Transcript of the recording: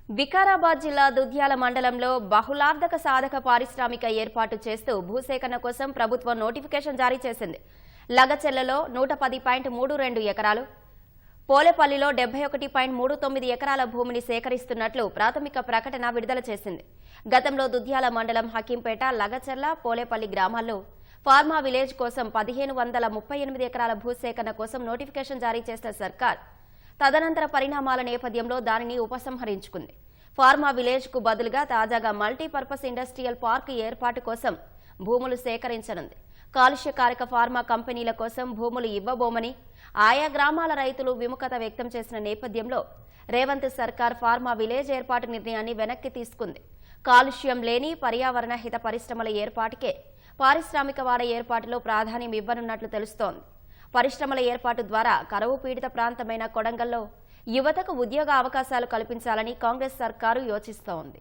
వికారాబాద్ జిల్లా దుద్యాల మండలంలో బహుళార్ధక సాధక పారిశ్రామిక ఏర్పాటు చేస్తూ భూసేకరణ కోసం ప్రభుత్వం నోటిఫికేషన్ జారీ చేసింది. లగచెర్లలో 110.32 ఎకరాలు, పోలేపల్లిలో 71.39 ఎకరాల భూమిని సేకరిస్తున్నట్లు ప్రాథమిక ప్రకటన విడుదల చేసింది. గతంలో దుద్యాల మండలం హకీంపేట, లగచెర్ల, పోలేపల్లి గ్రామాల్లో ఫార్మా విలేజ్ కోసం 1538 ఎకరాల భూసేకరణ కోసం నోటిఫికేషన్ జారీ చేసిన సర్కార్ తదనంతర పరిణామాల నేపథ్యంలో దానిని ఉపసంహరించుకుంది. ఫార్మా విలేజ్ కు బదులుగా తాజాగా మల్టీపర్పస్ ఇండస్ట్రియల్ పార్క్ ఏర్పాటు కోసం భూములు సేకరించనుంది. కాలుష్యకారక ఫార్మా కంపెనీల కోసం భూములు ఇవ్వబోమని ఆయా గ్రామాల రైతులు విముఖత వ్యక్తం చేసిన నేపథ్యంలో రేవంత్ సర్కార్ ఫార్మా విలేజ్ ఏర్పాటు నిర్ణయాన్ని వెనక్కి తీసుకుంది. కాలుష్యం లేని పర్యావరణ హిత పరిశ్రమల ఏర్పాటుకే పారిశ్రామిక వాడ ఏర్పాటులో ప్రాధాన్యం ఇవ్వనున్నట్లు తెలుస్తోంది. పరిశ్రమల ఏర్పాటు ద్వారా కరువు పీడిత ప్రాంతమైన కొడంగల్లో యువతకు ఉద్యోగ అవకాశాలు కల్పించాలని కాంగ్రెస్ సర్కారు యోచిస్తోంది.